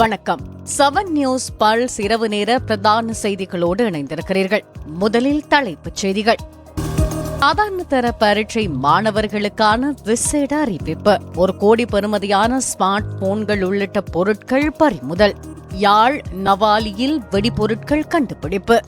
வணக்கம். 7 news pulse இரவு நேர பிரதான செய்திகளோடு இணைந்திருக்கிறீர்கள். முதலில் தலைப்புச் செய்திகள். சாதாரண தர பரீட்சை மாணவர்களுக்கான விசேட அறிவிப்பு. 1 கோடி பெறுமதியான ஸ்மார்ட் போன்கள் உள்ளிட்ட பொருட்கள் பறிமுதல். யாழ் நவாலியில் வெடிபொருட்கள் கண்டுபிடிப்பு.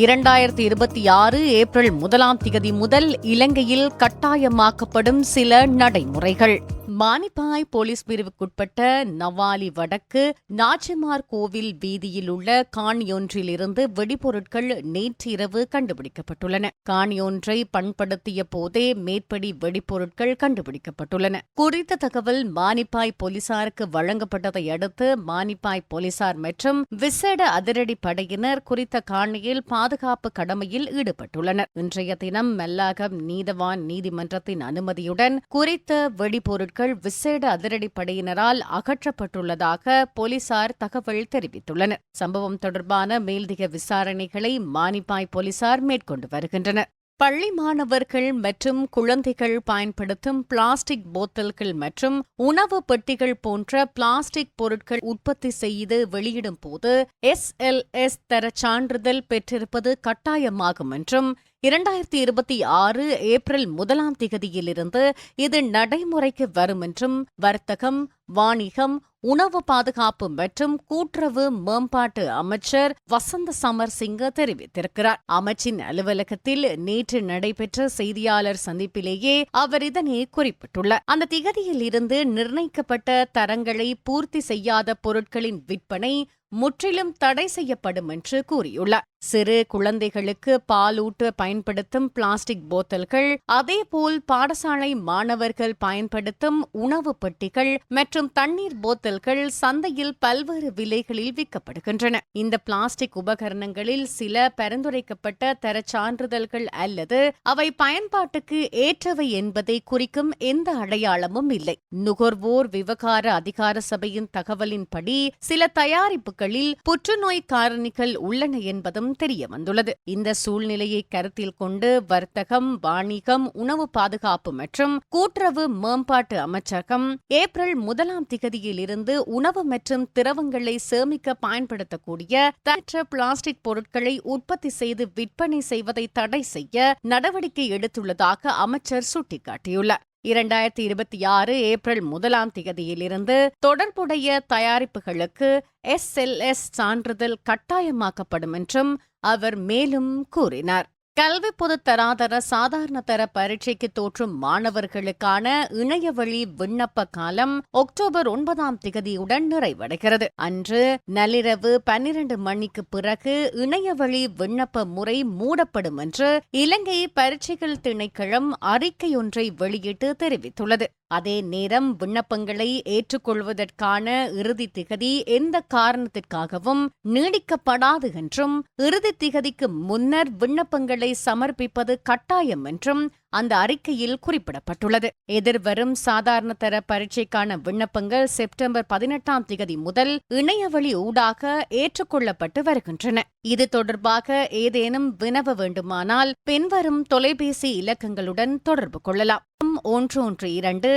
2026 ஏப்ரல் 1 முதல் இலங்கையில் கட்டாயமாக்கப்படும் சில நடைமுறைகள். மானிப்பாய் போலீஸ் பிரிவுக்குட்பட்ட நவாலி வடக்கு நாச்சிமார் கோவில் வீதியில் உள்ள காணியொன்றிலிருந்து வெடிபொருட்கள் நேற்றிரவு கண்டுபிடிக்கப்பட்டுள்ளன. காணியொன்றை பண்படுத்திய போதே மேற்படி வெடிபொருட்கள் கண்டுபிடிக்கப்பட்டுள்ளன. குறித்த தகவல் மானிப்பாய் போலீசாருக்கு வழங்கப்பட்டதை அடுத்து மானிப்பாய் போலீசார் மற்றும் விசேட அதிரடி படையினர் குறித்த காணியில் பாதுகாப்பு கடமையில் ஈடுபட்டுள்ளனர். இன்றைய தினம் மெல்லாகம் நீதவான் நீதிமன்றத்தின் அனுமதியுடன் குறித்த வெடிபொருட்கள் விசேட அதிரடி படையினரால் அகற்றப்பட்டுள்ளதாக போலீசார் தகவல் தெரிவித்துள்ளனர். சம்பவம் தொடர்பான மேலதிக விசாரணைகளை மானிப்பாய் போலீசார் மேற்கொண்டு வருகின்றனர். பள்ளி மாணவர்கள் மற்றும் குழந்தைகள் பயன்படுத்தும் பிளாஸ்டிக் போத்தல்கள் மற்றும் உணவு பெட்டிகள் போன்ற பிளாஸ்டிக் பொருட்கள் உற்பத்தி செய்து வெளியிடும் போது SLS தர சான்றிதழ் பெற்றிருப்பது கட்டாயமாகும் என்றும் 2026 ஏப்ரல் 1 இது நடைமுறைக்கு வரும் என்றும் வர்த்தகம், வாணிகம், உணவு பாதுகாப்பு மற்றும் கூட்டுறவு மேம்பாட்டு அமைச்சர் வசந்த சமர்சிங்க தெரிவித்திருக்கிறார். அமைச்சின் அலுவலகத்தில் நேற்று நடைபெற்ற செய்தியாளர் சந்திப்பிலேயே அவர் இதனை குறிப்பிட்டுள்ளார். அந்த திகதியில் இருந்து நிர்ணயிக்கப்பட்ட தரங்களை பூர்த்தி செய்யாத பொருட்களின் விற்பனை முற்றிலும் தடை செய்யப்படும் என்று கூறியுள்ளார். சிறு குழந்தைகளுக்கு பாலூட்ட பயன்படுத்தும் பிளாஸ்டிக் போத்தல்கள், அதேபோல் பாடசாலை மாணவர்கள் பயன்படுத்தும் உணவு பெட்டிகள் மற்றும் தண்ணீர் போத்தல்கள் சந்தையில் பல்வேறு விலைகளில் விற்கப்படுகின்றன. இந்த பிளாஸ்டிக் உபகரணங்களில் சில பரிந்துரைக்கப்பட்ட தர சான்றிதழ்கள் அல்லது அவை பயன்பாட்டுக்கு ஏற்றவை என்பதை குறிக்கும் எந்த அடையாளமும் இல்லை. நுகர்வோர் விவகார அதிகார சபையின் தகவலின்படி சில தயாரிப்புகளில் புற்றுநோய் காரணிகள் உள்ளன என்பதும் தெரிய வந்துள்ளது. இந்த சூழ்நிலையை கருத்தில் கொண்டு வர்த்தகம், வாணிகம், உணவு பாதுகாப்பு மற்றும் கூட்டுறவு மேம்பாட்டு அமைச்சகம் ஏப்ரல் 1 உணவு மற்றும் திரவங்களை சேமிக்க பயன்படுத்தக்கூடிய தரமற்ற பிளாஸ்டிக் பொருட்களை உற்பத்தி செய்து விற்பனை செய்வதை தடை செய்ய நடவடிக்கை எடுத்துள்ளதாக அமைச்சர் சுட்டிக்காட்டியுள்ளார். 2026 ஏப்ரல் 1 தொடர்புடைய தயாரிப்புகளுக்கு SLS சான்றிதழ் கட்டாயமாக்கப்படும் என்றும் அவர் மேலும் கூறினார். கல்வி பொதுத் தராதர சாதாரண தர பரீட்சைக்கு தோற்றும் மாணவர்களுக்கான இணையவழி விண்ணப்ப காலம் அக்டோபர் 9 நிறைவடைகிறது. அன்று நள்ளிரவு 12 மணிக்கு பிறகு இணையவழி விண்ணப்ப முறை மூடப்படும் என்று இலங்கை பரீட்சைகள் திணைக்களம் அறிக்கையொன்றை வெளியிட்டு தெரிவித்துள்ளது. அதே நேரம் விண்ணப்பங்களை ஏற்றுக்கொள்வதற்கான இறுதி திகதி எந்த காரணத்திற்காகவும் நீடிக்கப்படாது என்றும் இறுதி திகதிக்கு முன்னர் விண்ணப்பங்களை சமர்ப்பிப்பது கட்டாயம் என்றும் அந்த அறிக்கையில் குறிப்பிடப்பட்டுள்ளது. எதிர்வரும் சாதாரண தர பரீட்சைக்கான விண்ணப்பங்கள் செப்டம்பர் 18 முதல் இணையவழி ஊடாக ஏற்றுக்கொள்ளப்பட்டு வருகின்றன. இது தொடர்பாக ஏதேனும் வினவ வேண்டுமானால் பின்வரும் தொலைபேசி இலக்கங்களுடன் தொடர்பு கொள்ளலாம். 112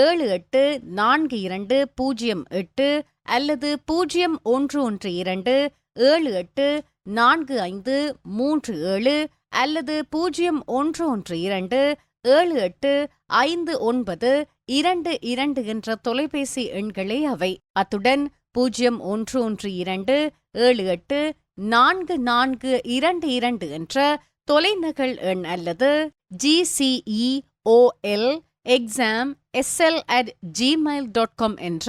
784208 அல்லது 0112 784537 அல்லது 0112 785922 என்ற தொலைபேசி எண்களே அவை. அத்துடன் 0112 784422 என்ற தொலைநகல் எண் அல்லது gceolexam@gmail.com என்ற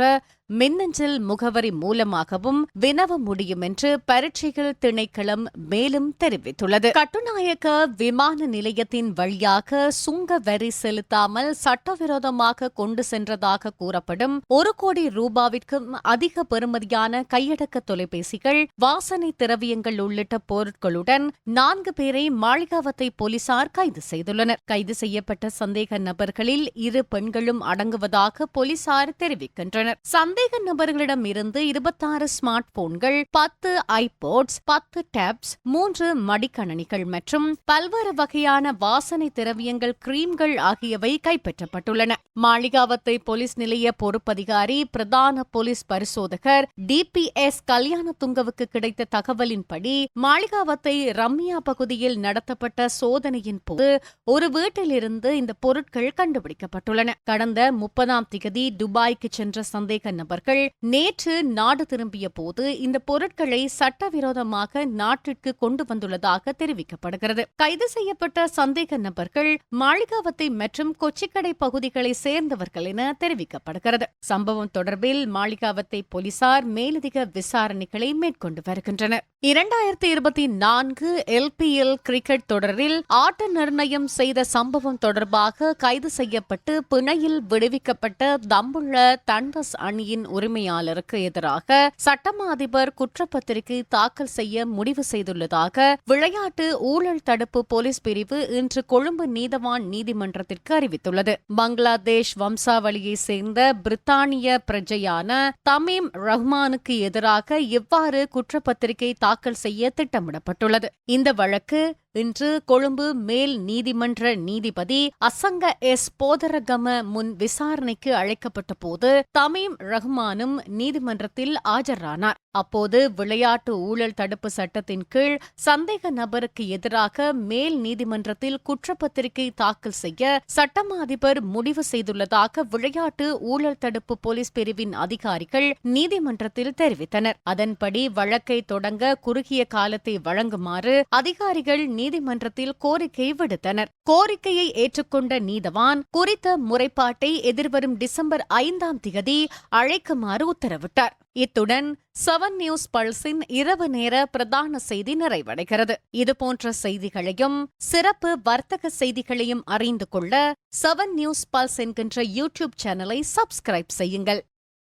மின்னஞ்சல் முகவரி மூலமாகவும் வினவ முடியும் என்று பரீட்சைகள் திணைக்களம் மேலும் தெரிவித்துள்ளது. கட்டுநாயக்க விமான நிலையத்தின் வழியாக சுங்க வரி செலுத்தாமல் சட்டவிரோதமாக கொண்டு சென்றதாக கூறப்படும் 1 கோடி ரூபாவிற்கும் அதிக பெறுமதியான கையடக்க தொலைபேசிகள், வாசனை திரவியங்கள் உள்ளிட்ட பொருட்களுடன் 4 பேரை மாளிகாவத்தை போலீசார் கைது செய்துள்ளனர். கைது செய்யப்பட்ட சந்தேக நபர்களில் 2 பெண்களும் பொருட்களும் அடங்குவதாக போலீசார் தெரிவிக்கின்றனர். சந்தேக நபர்களிடம் இருந்து 26 ஸ்மார்ட் போன்கள், 10 ஐபோட்ஸ், 10 டேப்ஸ், 3 மடிக்கணினிகள் மற்றும் பல்வேறு வகையான வாசனை திரவியங்கள், கிரீம்கள் ஆகியவை கைப்பற்றப்பட்டுள்ளன. மாளிகாவத்தை போலீஸ் நிலைய பொறுப்பதிகாரி பிரதான போலீஸ் பரிசோதகர் DPS கல்யாணதுங்கவுக்கு கிடைத்த தகவலின்படி மாளிகாவத்தை ரம்யா பகுதியில் நடத்தப்பட்ட சோதனையின் போது ஒரு வீட்டிலிருந்து இந்த பொருட்கள் கண்டுபிடிக்கப்பட்டுள்ளன. கடந்த 30ஆம் திகதி துபாய்க்கு சென்ற சந்தேக நபர்கள் நேற்று நாடு திரும்பிய போது இந்த பொருட்களை சட்டவிரோதமாக நாட்டிற்கு கொண்டு வந்துள்ளதாக தெரிவிக்கப்படுகிறது. கைது செய்யப்பட்ட சந்தேக நபர்கள் மாளிகாவத்தை மற்றும் கொச்சிக்கடை பகுதிகளை சேர்ந்தவர்கள் என தெரிவிக்கப்படுகிறது. சம்பவம் தொடர்பில் மாளிகாவத்தை போலீசார் மேலதிக விசாரணைகளை மேற்கொண்டு வருகின்றனர். 2024 LPL கிரிக்கெட் தொடரில் ஆட்ட நிர்ணயம் செய்த சம்பவம் தொடர்பாக கைது செய்யப்பட்டு பிணையில் விடுவிக்கப்பட்ட தம்புள்ள தன்வஸ் அணியின் உரிமையாளருக்கு எதிராக சட்டமா அதிபர் குற்றப்பத்திரிகை தாக்கல் செய்ய முடிவு செய்துள்ளதாக விளையாட்டு ஊழல் தடுப்பு போலீஸ் பிரிவு இன்று கொழும்பு நீதவான் நீதிமன்றத்திற்கு அறிவித்துள்ளது. பங்களாதேஷ் வம்சாவளியை சேர்ந்த பிரித்தானிய பிரஜையான தமீம் ரஹ்மானுக்கு எதிராக இவ்வாறு குற்றப்பத்திரிகை தாக்கல் செய்ய திட்டமிடப்பட்டுள்ளது. இந்த வழக்கு இன்று கொழும்பு மேல் நீதிமன்ற நீதிபதி அசங்க எஸ் போதரகம முன் விசாரணைக்கு அழைக்கப்பட்ட போது தமீம் ரஹ்மானும் நீதிமன்றத்தில் ஆஜரானார். அப்போது விளையாட்டு ஊழல் தடுப்பு சட்டத்தின் கீழ் சந்தேக நபருக்கு எதிராக மேல் நீதிமன்றத்தில் குற்றப்பத்திரிகை தாக்கல் செய்ய சட்டமா அதிபர் முடிவு செய்துள்ளதாக விளையாட்டு ஊழல் தடுப்பு போலீஸ் பிரிவின் அதிகாரிகள் நீதிமன்றத்தில் தெரிவித்தனர். அதன்படி வழக்கை தொடங்க குறுகிய காலத்தை வழங்குமாறு அதிகாரிகள் நீதிமன்றத்தில் கோரிக்கை விடுத்தனர். கோரிக்கையை ஏற்றுக்கொண்ட நீதவான் குறித்த முறைப்பாட்டை எதிர்வரும் டிசம்பர் 5ஆம் திகதி அழைக்குமாறு உத்தரவிட்டார். இத்துடன் 7 நியூஸ் பல்ஸின் இரவு நேர பிரதான செய்தி நிறைவடைகிறது. இதுபோன்ற செய்திகளையும் சிறப்பு வர்த்தக செய்திகளையும் அறிந்து கொள்ள 7 நியூஸ் பல்ஸ் என்கின்ற யூடியூப் சேனலை சப்ஸ்கிரைப் செய்யுங்கள்.